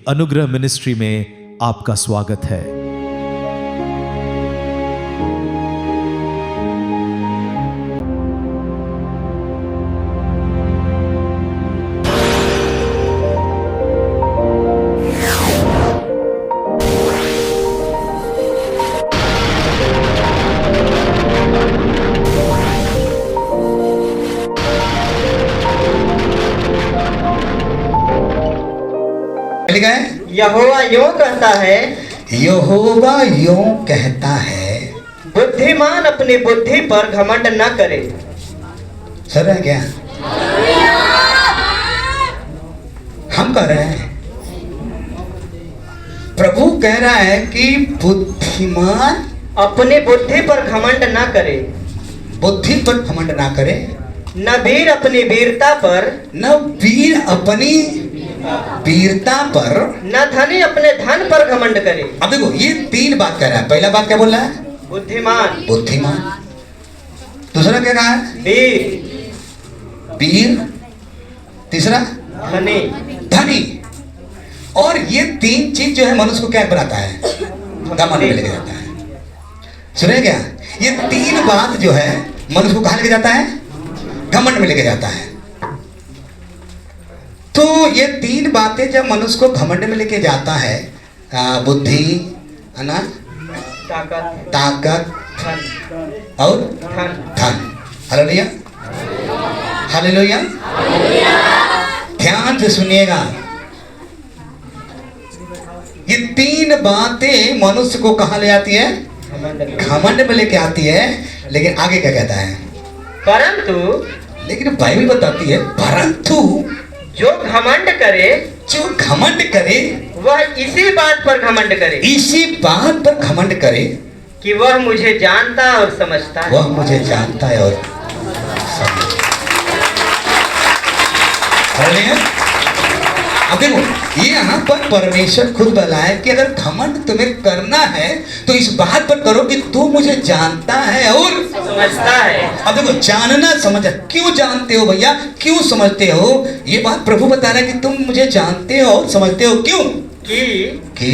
अनुग्रह मिनिस्ट्री में आपका स्वागत है। यहोवा यूं कहता है, यहोवा यूं कहता है, बुद्धिमान अपनी बुद्धि पर घमंड न करे। सर है क्या? हम कह रहे हैं, प्रभु कह रहा है कि बुद्धिमान अपनी बुद्धि पर घमंड न करे, बुद्धि पर घमंड ना करे, न वीर अपनी वीरता पर, न वीर अपनी वीरता पर, न धनी अपने धन पर घमंड करे। अब देखो ये तीन बात कह रहा है। पहला बात क्या बोल रहा है? बुद्धिमान, बुद्धिमान। दूसरा क्या कहा है? वीर, वीर। तीसरा धनी, धनी। और ये तीन चीज जो है मनुष्य को क्या बनाता है? घमंड में लेके जाता है। सुने क्या? ये तीन बात जो है मनुष्य को कहाँ लेके जाता है? घमंड में लेके जाता है। तो ये तीन बातें जब मनुष्य को घमंड में लेके जाता है, बुद्धि, है ना, ताकत और धन। Hallelujah, hallelujah. ध्यान से सुनिएगा, ये तीन बातें मनुष्य को कहाँ ले आती है? घमंड में लेके आती है। लेकिन आगे क्या कहता है? परंतु, लेकिन बाइबल बताती है परंतु जो घमंड करे, जो घमंड करे, वह इसी बात पर घमंड करे, इसी बात पर घमंड करे कि वह मुझे जानता और समझता है। वह मुझे जानता है और समझता है। अब देखो, ये यहाँ पर परमेश्वर खुद बताए कि अगर घमंड तुम्हें करना है तो इस बात पर करो कि तू मुझे जानता है और समझता है। अब देखो, जानना समझना, क्यों जानते हो भैया, क्यों समझते हो? ये बात प्रभु बता रहा है कि तुम मुझे जानते हो और समझते हो। क्यों? कि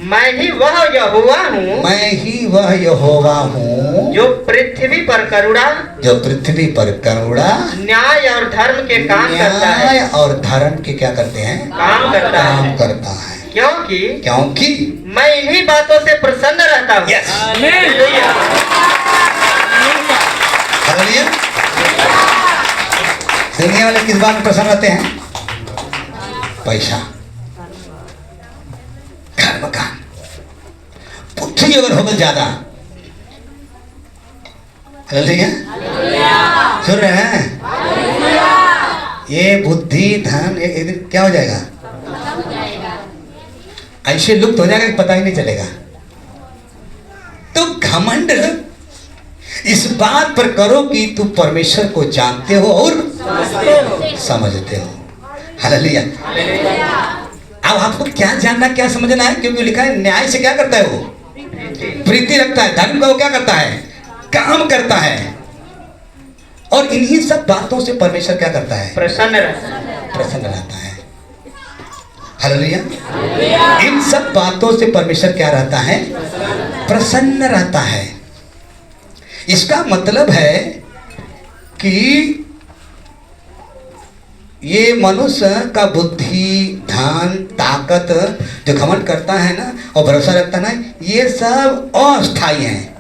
मैं ही वह यहोवा हूँ, मैं ही वह यहोवा हूँ जो पृथ्वी पर करुणा, जो पृथ्वी पर करुणा, न्याय और धर्म के काम करता है। न्याय और धर्म के क्या करते हैं? काम करता है। काम करता है। क्योंकि मैं इन्हीं बातों से प्रसन्न रहता हूँ। Yes. हालेलुया। हालेलुया। दुनिया वाले किस बात में प्रसन्न रहते हैं? पैसा, घर मकान, बुद्धि अगर होगा ज्यादा। हालेलुया। सुन रहे हैं? ये बुद्धि धन एक दिन क्या हो जाएगा? ऐसे लुप्त हो जाएगा कि पता ही नहीं चलेगा। तो घमंड इस बात पर करो कि तू परमेश्वर को जानते हो और समझते हो। हालेलुया। अब आपको क्या जानना, क्या समझना है? क्योंकि लिखा है न्याय से क्या करता है? वो प्रीति रखता है। धर्म का वो क्या करता है? काम करता है। और इन्हीं सब बातों से परमेश्वर क्या करता है? प्रसन्न रहता है। हालेलुया। इन सब बातों से परमेश्वर क्या रहता है? प्रसन्न रहता है। इसका मतलब है कि ये मनुष्य का बुद्धि, धन, ताकत जो घमंड करता है ना और भरोसा रखता है ना, ये सब अस्थायी हैं।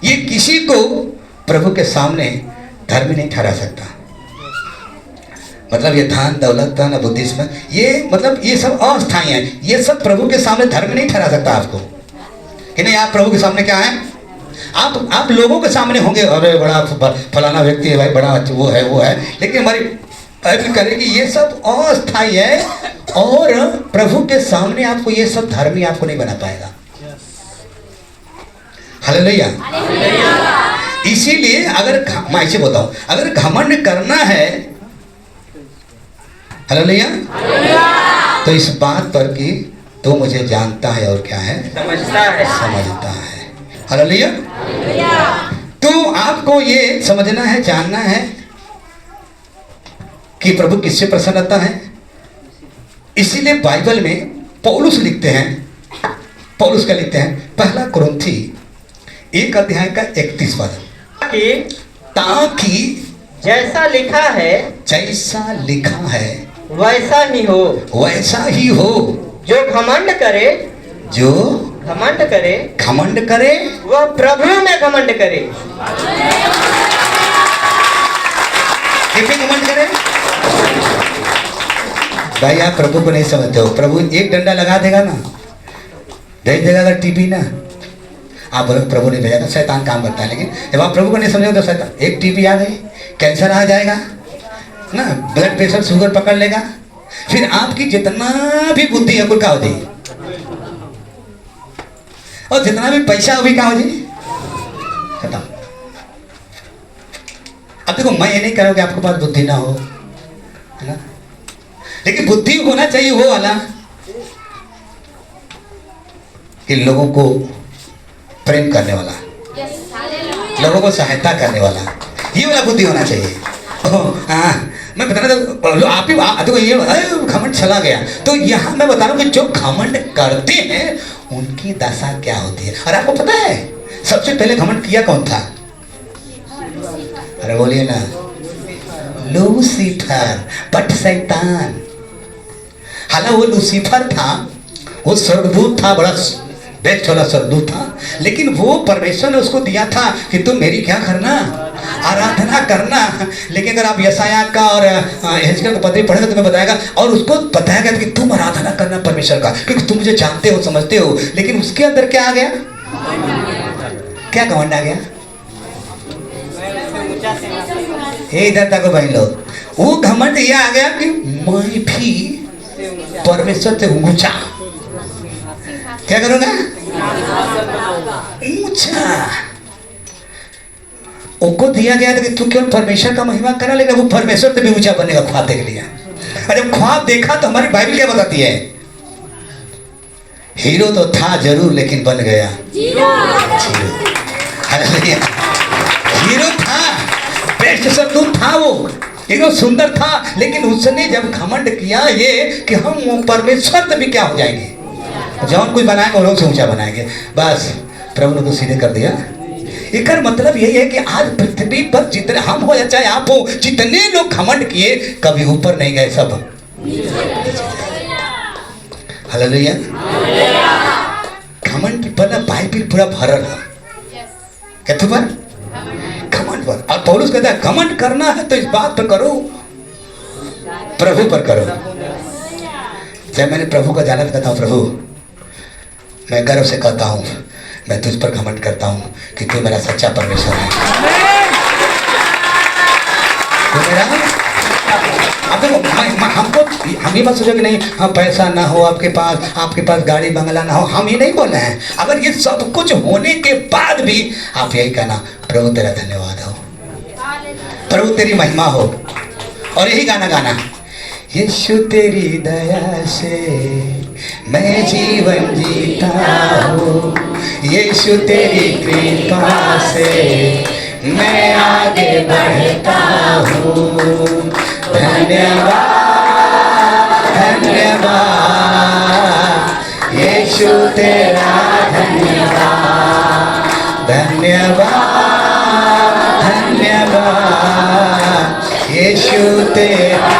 ये किसी को प्रभु के सामने धर्मी नहीं ठहरा सकता। मतलब ये धन, दौलत, धन, बुद्धिस्म, ये मतलब ये सब अस्थायी हैं। ये सब प्रभु के सामने धर्म नहीं ठहरा सकता आपको। कि नहीं, आप प्रभु के सामने क्या है? आप लोगों के सामने होंगे, अरे बड़ा फलाना व्यक्ति है भाई, बड़ा वो है। लेकिन हमारी बाइबल कह रही है कि ये सब अस्थायी है और प्रभु के सामने आपको ये सब धर्मी आपको नहीं बना पाएगा। हालेलुया। इसीलिए अगर मैं ऐसे बोलता हूं, अगर घमंड करना है, हालेलुया, तो इस बात पर कि तू मुझे जानता है और क्या है? समझता है। हालेलुया। तो आपको ये समझना है, जानना है कि प्रभु किससे प्रसन्न रहता है? इसीलिए बाइबल में पौलुस लिखते हैं, पौलुस क्या लिखते हैं, पहला कुरिन्थी 1 अध्याय का 31 पद, कि ताकि जैसा लिखा है जैसा लिखा है वैसा ही हो, वैसा ही हो, जो घमंड करे, जो घमंड करे, घमंड करे वह प्रभु में घमंड करे। कितने घमंड करे? भाई आप प्रभु को नहीं समझते हो, प्रभु एक डंडा लगा देगा ना, भेज देगा अगर टीबी ना, आप बोलो प्रभु ने भेजा था, शैतान काम करता है। लेकिन जब आप प्रभु को नहीं समझोगे तो शैतान, एक टीबी आ गई, कैंसर आ जाएगा ना, ब्लड प्रेशर शुगर पकड़ लेगा, फिर आपकी जितना भी बुद्धि है कुल का हो जाएगी, और जितना भी पैसा हो भी क्या हो जाए खत्म। अब देखो मैं ये नहीं कह रहा कि आपके पास बुद्धि ना हो, है ना, लेकिन बुद्धि होना चाहिए वो वाला कि लोगों को प्रेम करने वाला, लोगों को सहायता करने वाला, ये वाला बुद्धि होना चाहिए। मैं बता रहा था आप ही देखो ये घमंड चला गया, तो यहाँ मैं बता रहा हूँ कि जो घमंड करते हैं उनकी दशा क्या होती है। और आपको पता है सबसे पहले घमंड किया कौन था? अरे बोलिए ना, लूसीफर, बट शैतान। हालांकि वो लूसीफर था, वो स्वर्गदूत था, बड़ा बेस्ट वाला स्वर्गदूत था, लेकिन वो परमेश्वर ने उसको दिया था कि तुम मेरी क्या करना, आराधना करना। लेकिन अगर आप यशायाह का और हेजकेल का पत्री पढ़ेंगे तो तुम्हें बताएगा, और उसको बताया गया कि तुम आराधना करना परमेश्वर का, क्योंकि तुम मुझे जानते हो, समझते हो। लेकिन उसके अंदर क्या आ गया? क्या घमंड आ गया? इधर तक भाई लोग, वो घमंड ये आ गया कि मैं भी परमेश्वर से ऊंचा, क्या करूंगा? ऊंचा। उनको दिया गया था कि तू केवल परमेश्वर का महिमा करा, लेकिन वो परमेश्वर से भी ऊंचा बनने का ख्वाब देख लिया। और जब ख्वाब देखा तो हमारी बाइबल क्या बताती है? हीरो तो था जरूर, लेकिन बन गया जीरो। हीरो था, बेस्ट स्वर्गदूत था, वो हीरो सुंदर था, लेकिन उसने जब घमंड किया ये कि हम परमेश्वर से भी क्या हो जाएंगे, जौन कुछ बनाएंगे वो लोग से ऊंचा बनाएंगे, बस प्रभु ने तो सीधे कर दिया। एक मतलब यही है कि आज पृथ्वी पर जितने हम हो या चाहे आप हो, जितने लोग घमंड किए कभी ऊपर नहीं गए, सब हालेलुया। घमंड की पहला बाइबल पूरा भरल है कहते पर घमंड पर। और पौलुस कहता है घमंड करना है तो इस बात पर करो, प्रभु पर करो। जब मैंने प्रभु का जाना कहता हूँ, प्रभु मैं गर्व से कहता हूँ, मैं तुझ पर घमंड करता हूँ कि तू मेरा सच्चा परमेश्वर है। तो मेरा अब देखो हमको हम ये बात सोचो कि नहीं हाँ पैसा ना हो आपके पास गाड़ी बंगला ना हो, हम ये नहीं बोल रहे हैं। अगर ये सब कुछ होने के बाद भी आप यही कहना, प्रभु तेरा धन्यवाद हो, प्रभु तेरी महिमा हो, और यही गाना गाना, यीशु तेरी दया से मैं जीवन जीता हूँ, यीशु तेरी कृपा से मैं आगे बढ़ता हूँ। धन्यवाद धन्यवाद यीशु तेरा धन्यवाद, धन्यवाद धन्यवाद यीशु तेरा।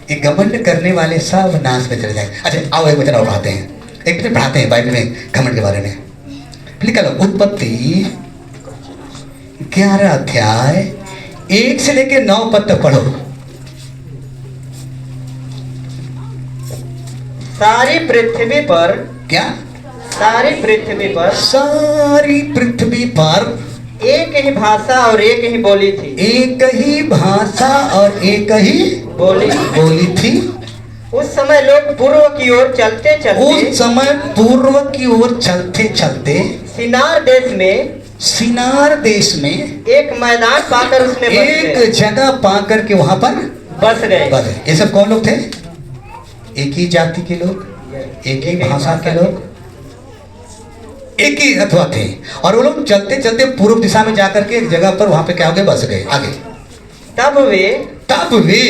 ये घमंड करने वाले सब नाश में चले जाएंगे। अच्छा आओ एक वचन और पढ़ाते हैं, एक वचन पढ़ाते हैं बाइबल में घमंड के बारे में। लिखा लो उत्पत्ति 11 अध्याय 1 से लेकर 9 पद तक पढ़ो। सारी पृथ्वी पर, क्या सारी पृथ्वी पर, सारी पृथ्वी पर एक ही भाषा और एक ही बोली थी, एक ही भाषा और एक ही बोली थी। उस समय लोग पूर्व की ओर चलते चलते, उस समय पूर्व की ओर चलते चलते सिनार देश में एक मैदान पाकर उसमें एक जगह पाकर के वहां पर बस गए। ये सब कौन लोग थे? एक ही जाति के लोग, एक ही भाषा के लोग, एक ही अथवा थे। और वो लोग चलते चलते पूर्व दिशा में जाकर के एक जगह पर वहां पे क्या हो गए? बस गए। आगे तब वे तब वे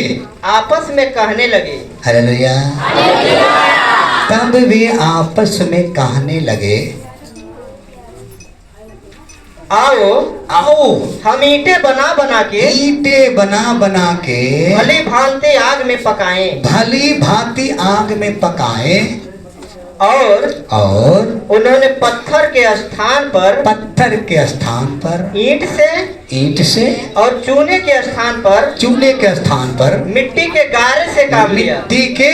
आपस में कहने लगे, हालेलुया, तब वे आपस में कहने लगे, आओ आओ हम ईंटें बना बना के ईंटें बना बना के भली भांति आग में पकाएं। भली भांति आग में पकाए, और उन्होंने पत्थर के स्थान पर पत्थर के स्थान पर ईंट से और चूने के स्थान पर चूने के स्थान पर मिट्टी के गारे से काम लिया। मिट्टी के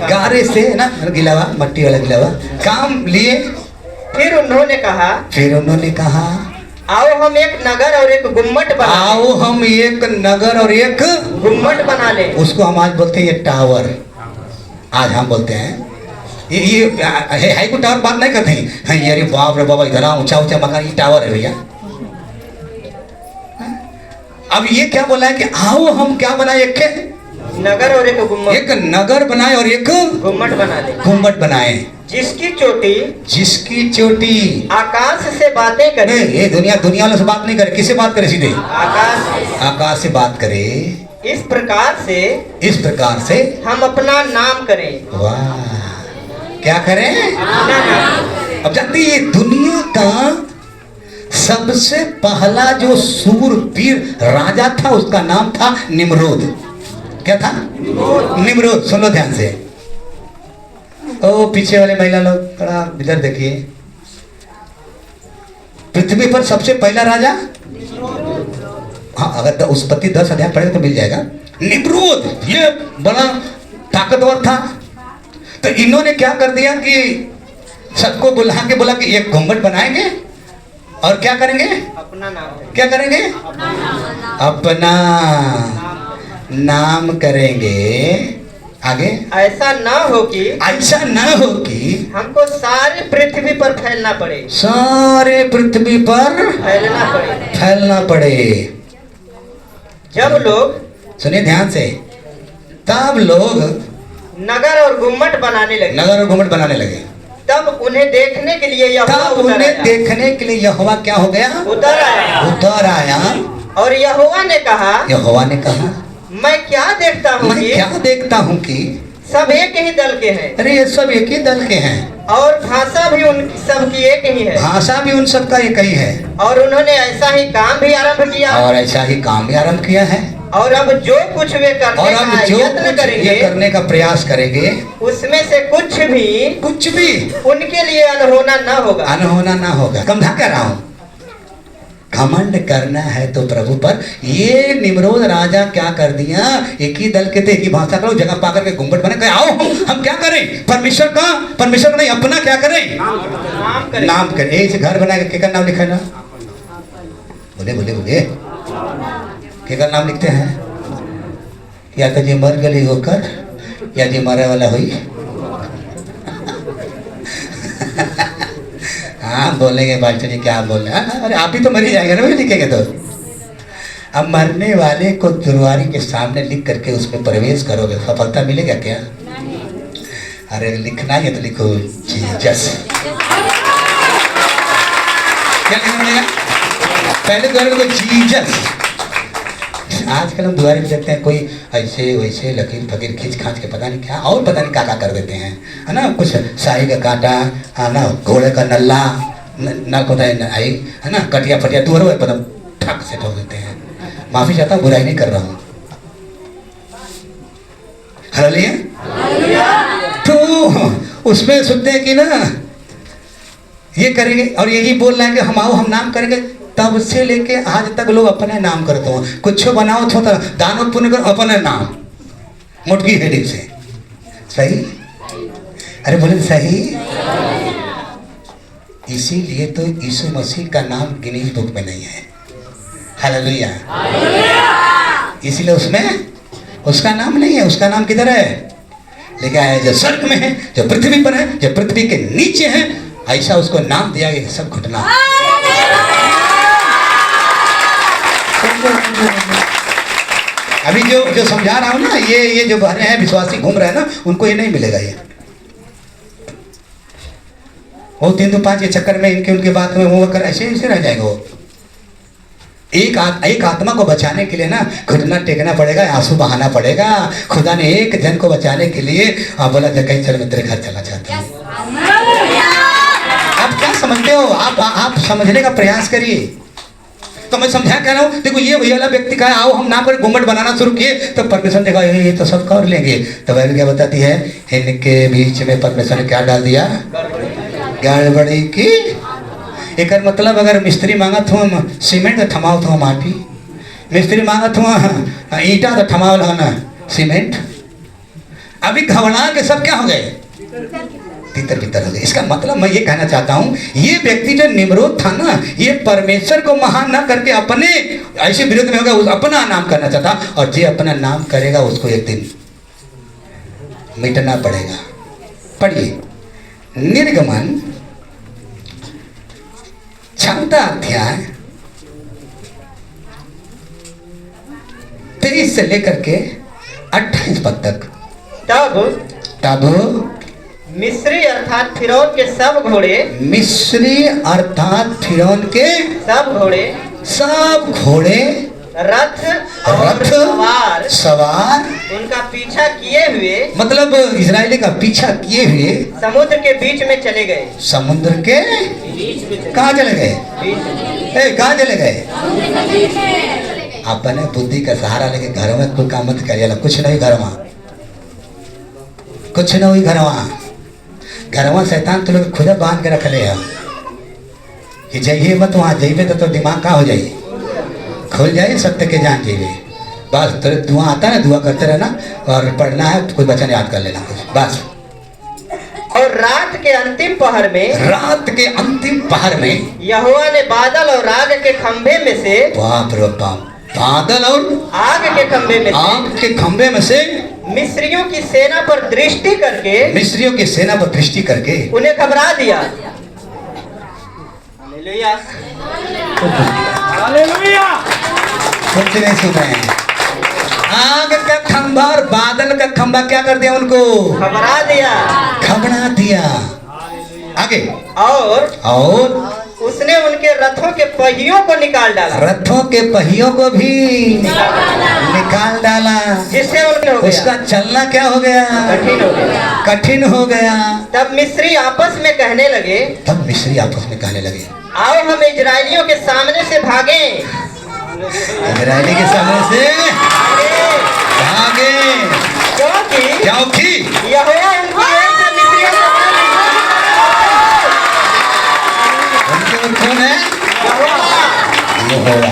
गारे से ना गिलावा, मट्टी वाला गिलावा काम लिए। फिर उन्होंने कहा, आओ हम एक नगर और एक गुम्मट बना ले। उसको हम आज बोलते हैं ये टावर, आज हम बोलते हैं ये हाई को टावर बात नहीं करते हैं। ये अरे बाप रे बाबा इतना ऊंचा ऊंचा मकान, ये टावर है भैया। अब ये क्या बोला है कि आओ हम क्या बनाए, एक नगर और एक गुम्मट, एक नगर बनाए और एक गुम्मट बनाए, जिसकी चोटी आकाश से बातें करे। ये दुनिया वालों से बात नहीं करे, किससे बात करे? सीधे आकाश से बात करे। इस प्रकार से हम अपना नाम करें। वाह, क्या करें? अब जानते ये दुनिया का सबसे पहला जो सूरवीर राजा था, उसका नाम था निम्रोद। क्या था? निम्रोद। सुन लो ध्यान से। ओ पीछे वाले महिला लोग थोड़ा इधर देखिए। पृथ्वी पर सबसे पहला राजा, हाँ अगर तो उत्पत्ति 10 अध्याय पढ़े तो मिल जाएगा। निम्रोद ये बड़ा ताकतवर था। तो इन्होंने क्या कर दिया कि सबको बुला के बोला कि एक गुम्बद बनाएंगे और क्या करेंगे? अपना नाम। क्या करेंगे? अपना नाम करेंगे। आगे ऐसा ना हो कि हमको सारे पृथ्वी पर फैलना पड़े। सारे पृथ्वी पर फैलना पड़े। जब लोग, सुनिए ध्यान से, तब लोग नगर और गुम्मट बनाने लगे। तब उन्हें देखने के लिए यहोवा क्या हो गया? उतर आया। और यहोवा ने कहा, मैं क्या देखता हूँ कि सब एक ही दल के हैं। अरे ये सब एक ही दल के हैं और भाषा भी उन सब की एक ही है। भाषा भी उन सब का एक ही है। और उन्होंने ऐसा ही काम भी आरंभ किया है। और अब जो कुछ वे करने का प्रयास करेंगे, उसमें से कुछ भी उनके लिए अनहोना ना होगा। समझा कर रहा हूँ, घमंड करना है तो प्रभु पर। ये निम्रोद राजा क्या कर दिया, एक ही दल के थे, एक ही भाषा का, जगह पाकर के गुम्बद बने। कहे आओ हम क्या करें? परमेश्वर का नहीं, अपना क्या करें? नाम करें। ऐसे घर बना के केकर नाम लिखा है ना? बोले केकर नाम लिखते हैं? या तो जी मर गली होकर, या जी मरे वाला हुई। हाँ बोलेंगे बादशाह जी, क्या बोल रहे हैं? अरे आप ही तो मर ही जाएंगे ना लिखेंगे तो। अब मरने वाले को दुर्वारी के सामने लिख करके उसमें प्रवेश करोगे, सफलता मिलेगा क्या? अरे लिखना है तो लिखो जीसस। क्या लिखना पड़ेगा? पहले द्वारे लिखो जीसस। आजकल हम द्वारे में देखते हैं कोई ऐसे वैसे लकीर फकीर खींच खांच के पता नहीं क्या और पता नहीं क्या कर देते हैं, है ना? कुछ शाही का कांटा, है ना, घोड़े का नल्ला, नल होता है ना, कटिया फटिया दूर पता ठक से ठोक देते हैं। माफी चाहता हूँ, बुराई नहीं कर रहा हूँ। हालेलुया। तो उसमें सुनते हैं कि ना ये करेंगे और यही बोल रहे हैं कि हम आओ हम नाम करेंगे। तब से लेके आज तक लोग अपने नाम करते हो, कुछ बनाओ छोटा दान पुण्य करो, अपने नाम मुटकी हेडिंग से। सही? अरे बोले सही। इसीलिए तो यीशु मसीह का नाम गिनीज बुक में नहीं है। हालेलुया। इसीलिए उसमें उसका नाम नहीं है। उसका नाम किधर है? लिखा है जो स्वर्ग में है, जो पृथ्वी पर है, जो पृथ्वी के नीचे है, ऐसा उसको नाम दिया गया। सब घुटना अभी जो समझा रहा हूं ना, ये जो बहरे हैं विश्वासी घूम रहे हैं ना, उनको ये नहीं मिलेगा। ये वो 3 2 5 के चक्कर में इनके उनके बात में वो कर ऐसे रह जाएगा। वो एक आत्मा को बचाने के लिए ना घुटना टेकना पड़ेगा, आंसू बहाना पड़ेगा। खुदा ने एक जन को बचाने के लिए बोला था कहीं चल मैं तेरे घर चला जाता हूँ। आप क्या समझते हो? आप समझने का प्रयास करिए। तो मैं समझा कह रहा हूँ, देखो ये वाला व्यक्ति का आओ हम ना पर गुम्बद बनाना शुरू किए तो परमेश्वर ने कहा ये तो सब कर लेंगे। तो बाइबल क्या बताती है? इनके बीच में परमेश्वर ने क्या डाल दिया? गड़बड़ी की। एक मतलब अगर मिस्त्री मांगत हो सीमेंट तो थमाओ तो माटी, मिस्त्री मांगत हो ईटा तो थमाओ ना सीमेंट। अभी घबरा के सब क्या हो गए? तितर बितर हो गए। इसका मतलब मैं ये कहना चाहता हूँ, ये व्यक्ति जो निम्रोद था ना, ये परमेश्वर को महान ना करके अपने ऐसे विरोध में होगा, अपना नाम करना चाहता। और जो अपना नाम करेगा उसको एक दिन मिटना पड़ेगा। पढ़िए निर्गमन 6 अध्याय 23 से लेकर के 28 पद तक। तब मिस्री अर्थात फिरौन के सब घोड़े, मिस्री अर्थात फिरौन के सब घोड़े रथ और सवार उनका पीछा किए हुए, मतलब इजरायली का पीछा किए हुए समुद्र के बीच में चले गए। समुद्र के कहाँ चले गए? कहाँ चले गए? अपने बुद्धि का सहारा लेके घर में कोई काम मत करिए। कुछ नहीं कुछ नहीं हुई घरवा शैतान तो लोग खुद बांध के रख ले कि जाइए मत, वहाँ जाइए तो दिमाग का हो जाइए, खुल जाए, सत्य के जान जाइए। बस तेरे दुआ आता है, दुआ करते रहना और पढ़ना है, कुछ वचन याद कर लेना कुछ बस। और रात के अंतिम पहर में यहोवा ने बादल और आग के खंभे में से, बाप रे बाप, बादल और आग के खंभे में से मिस्रियों की सेना पर दृष्टि करके उन्हें घबरा दिया। हालेलुया। कुछ नहीं सुन रहे हैं। आग का खंभा और बादल का खंभा क्या कर दिया? उनको घबरा दिया। आगे और उसने उनके रथों के पहियों को निकाल डाला। रथों के पहियों को भी निकाल डाला, जिससे उसका चलना क्या हो गया? कठिन हो गया। तब मिस्री आपस में कहने लगे, आओ हम इजरायलियों के सामने से भागें। इजरायली के सामने से भागे क्योंकि यहोवा कौन है? यहोवा।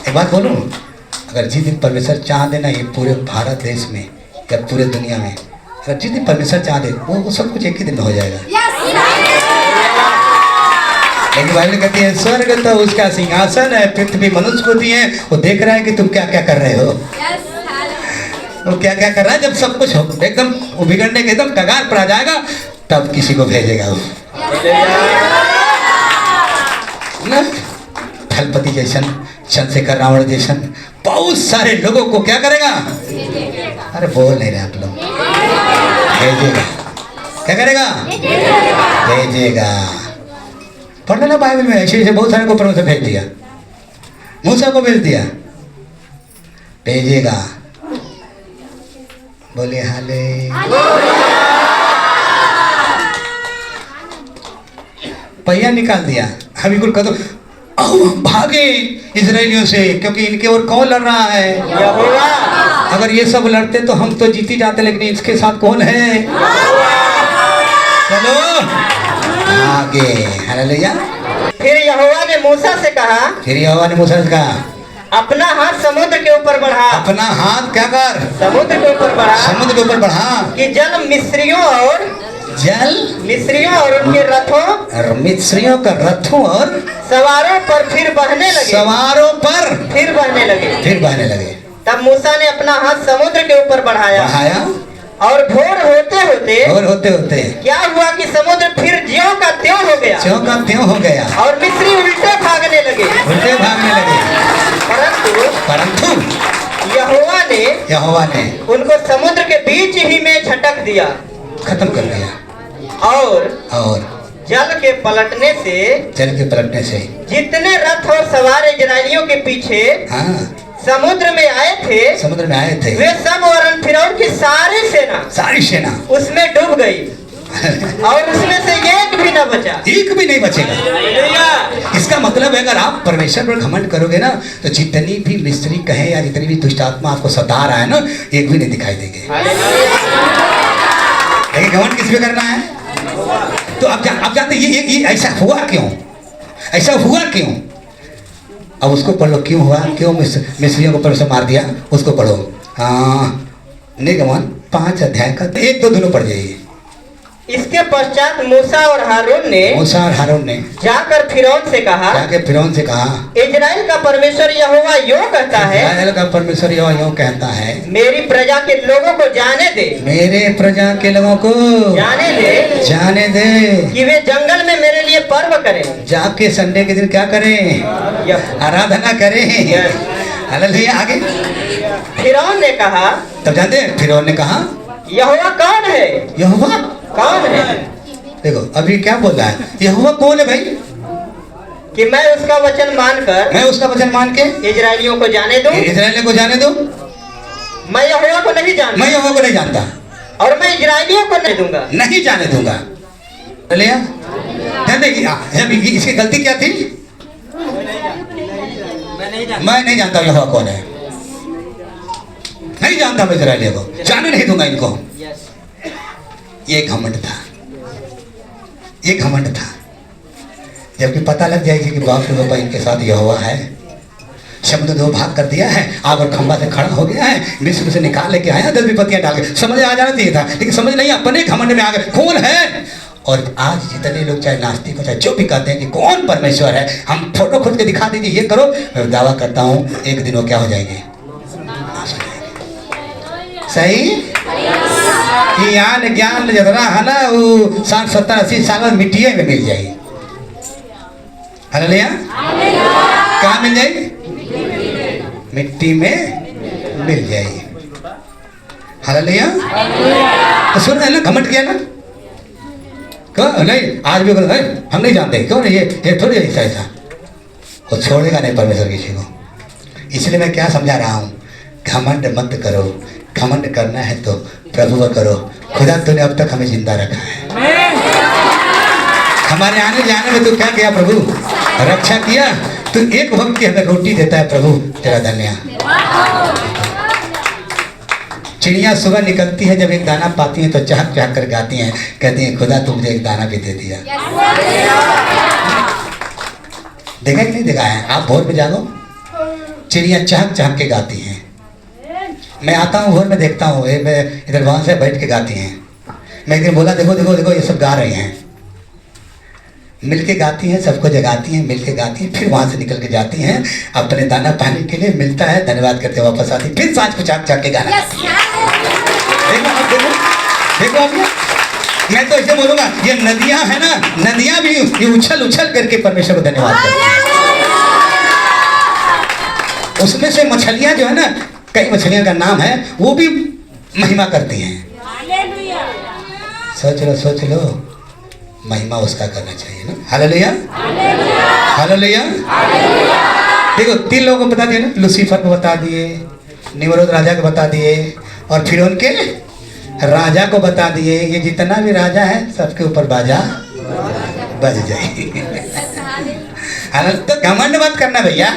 एक बात बोलूं, अगर जिस दिन परमेश्वर चाह देना ये पूरे भारत देश में या पूरे दुनिया में, अगर जिस दिन परमेश्वर चाह दे वो सब कुछ एक ही दिन में हो जाएगा। लेकिन बाइबल कहती है स्वर्ग तो उसका सिंहासन है, पृथ्वी मनुष्य को दी है। वो देख रहा है कि तुम क्या क्या कर रहे हो, वो क्या क्या कर रहा है। जब सब कुछ एकदम बिगड़ने के एकदम कगार पर आ जाएगा तब किसी को भेजेगा वो ना। थलपति जैसन, चंद्रशेखर रावण जैसन बहुत सारे लोगों को क्या करेगा? अरे बोल नहीं रहे आप लोग। भेजेगा। क्या करेगा? भेजेगा। पढ़ लेना बाइबल में, ऐसे ऐसे बहुत सारे को परमेश्वर भेज दिया। मूसा को भेज दिया, भेजेगा। बोले हाले। पहिया निकाल दिया। अभी कुल कदम भागे इजरायलियों से, क्योंकि इनके ओर कौन लड़ रहा है? यहोवा। अगर ये सब लड़ते तो हम तो जीती जाते, लेकिन इसके साथ कौन है? चलो आगे। हालेलुया। फिर यहोवा ने मूसा से कहा, अपना हाथ समुद्र के ऊपर बढ़ा। अपना हाथ क्या कर? समुद्र के ऊपर बढ़ा कि जल मिस्रियों और उनके रथों, मिस्रियों का रथों और सवारों पर फिर बहने लगे। तब मूसा ने अपना हाथ समुद्र के ऊपर बढ़ाया और भोर होते होते क्या हुआ कि समुद्र फिर ज्यों का त्यों हो गया और मिस्री उल्टे भागने लगे। परंतु यहोवा ने उनको समुद्र के बीच ही में झटक दिया, खत्म कर दिया। और जल के पलटने से जितने रथ और सवार इजरायलियों के पीछे हाँ समुद्र में आए थे वे सब और फिरौन की सारी सेना उसमें डूब गई और उसमें से एक भी नहीं बचेगा। इसका मतलब है अगर आप परमेश्वर पर घमंड करोगे ना तो जितनी भी मिस्त्री कहे या जितनी भी दुष्ट आत्मा आपको सता रहा है ना एक भी नहीं दिखाई देंगे। लेकिन घमंड किस पे करना है? तो आप जानते ये ऐसा हुआ क्यों? अब उसको पढ़ लो, क्यों हुआ, क्यों मिस्रियों को परमेश्वर मार दिया, उसको पढ़ो। हाँ निर्गमन 5 अध्याय का 1-2 दोनों पढ़ जाइए। इसके पश्चात मूसा और हारून ने जाकर फिरौन से कहा इजराइल का परमेश्वर यहोवा यूं कहता है मेरी प्रजा के लोगों को जाने दे कि वे जंगल में मेरे लिए पर्व करें, जाके संडे के दिन क्या करें? आराधना करें। हालेलुया। आगे फिरौन ने कहा, तब जानते हैं फिरौन ने कहा यहोवा कौन है? यहोवा कौन है? देखो अभी क्या बोल रहा है, यहोवा कौन है भाई? कि मैं उसका वचन मान के इजरायलियों को जाने दूं। मैं यहोवा को नहीं जानता और मैं इजरायलियों को नहीं जाने दूंगा। इसकी गलती क्या थी? मैं नहीं जानता यहोवा कौन है, नहीं जानता मैं इजरायलियों को, जाने नहीं दूंगा इनको। ये घमंड था। जबकि पता लग जाएगी कि बाप रे बाबा इनके साथ यहोवा है, समुद्र 2 भाग कर दिया है, आग और खंबा से खड़ा हो गया है, मिस्र से निकाल लेके आया, 10 विपत्तियां डाल के, समझ आ जाना चाहिए था, लेकिन समझ नहीं, अपने घमंड में आ गए कौन है। और आज जितने लोग चाहे नास्तिक हो चाहे जो भी कहते हैं कि कौन परमेश्वर है, हम फोटो खुद के दिखा दीजिए, ये करो, मैं दावा करता हूँ एक दिन वो क्या हो जाएंगे, सही ज्ञान जितना है ना वो 60-70-80 साल में मिट्टी में मिल जाएगी। हालेलुया। कहाँ मिल जाएगी? मिट्टी में मिल जाएगी। हालेलुया। तो सुन रहे ना, घमंड किया ना, क्यों नहीं? आज भी हम नहीं जानते, क्यों नहीं? ये थोड़ी ऐसा वो छोड़ेगा नहीं परमेश्वर किसी को। इसलिए मैं क्या समझा रहा हूँ, घमंड मत करो, घमंड करना है तो प्रभु को करो। खुदा तूने अब तक हमें जिंदा रखा है, हमारे आने जाने में तू क्या किया प्रभु? रक्षा किया। तू एक वक्त की हमें रोटी देता है प्रभु, तेरा धन्यवाद। चिड़िया सुबह निकलती है, जब एक दाना पाती है तो चहक चहक कर गाती हैं, कहती हैं खुदा तू मुझे एक दाना भी दे दिया। देखा कि नहीं देखा है? आप भोर में जागो, चिड़िया चहक चहक के गाती हैं। मैं आता हूँ भोर में, देखता हूँ इधर वहां से बैठ के गाती हैं। मैं एक दिन बोला देखो देखो देखो ये सब गा रहे हैं, मिलके गाती हैं, सबको जगाती हैं, मिलके गाती हैं, फिर वहां से निकल के जाती हैं अपने दाना पानी के लिए, मिलता है धन्यवाद करते वापस आती, फिर सांझ को चाक चाक के गाना गाती हैं। देखो आप, मैं तो ऐसे बोलूंगा ये नदियां है ना, नदियां भी ये उछल उछल करके परमेश्वर को धन्यवाद करती हैं। उसमें से मछलियां जो है ना, कई मछलियों का नाम है, वो भी महिमा करती हैं। सोच लो महिमा उसका करना चाहिए ना। Hallelujah hallelujah. देखो 3 लोगों को बता दिए ना, लूसीफर को बता दिए, निम्रोद राजा को बता दिए, और फिर उनके राजा को बता दिए। ये जितना भी राजा है सबके ऊपर बाजा बज जाए। तो घमंड मत करना भैया,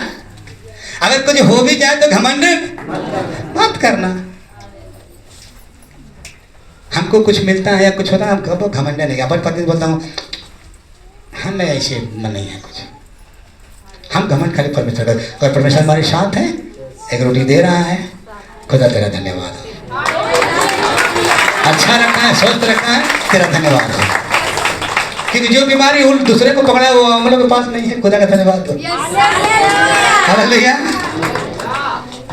अगर कुछ हो भी जाए तो घमंड मत करना। हमको कुछ मिलता है या कुछ होता है, हम कब घमंड नहीं। अपन पति बोलता हूँ हमें ऐसे मन नहीं है कुछ, हम घमंड खाली परमेश्वर का। और परमेश्वर हमारे साथ है, एक रोटी दे रहा है, खुदा तेरा धन्यवाद हो, अच्छा रखा है, स्वस्थ रखा है, तेरा धन्यवाद हो। क्योंकि जो बीमारी उन दूसरे को पकड़ा है वो हम लोग के पास नहीं है, खुदा का धन्यवाद हो। हालेलुया।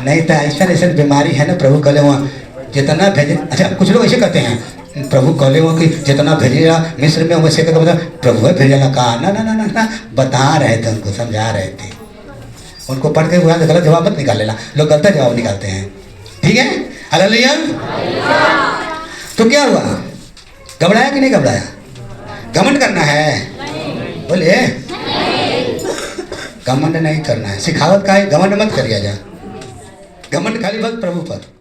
नहीं तो ऐसा बीमारी है ना, प्रभु कले वहाँ जितना भेजे। अच्छा कुछ लोग ऐसे कहते हैं प्रभु कले वहाँ कि जितना भेजेगा मिस्र में वैसे कहते बता प्रभु है भेजेगा, कहा ना ना ना ना ना, बता रहे थे उनको, समझा रहे थे उनको। पढ़ के हुआ गलत जवाब मत निकाल लेना, लोग गलत जवाब निकालते हैं, ठीक है। हालेलुया। तो क्या हुआ, घबराया कि नहीं घबराया? घमंड करना है? बोलिए, घमंड नहीं करना है। सिखावत का है, घमंड मत करिए जा। घमंड खाली बस प्रभु पर।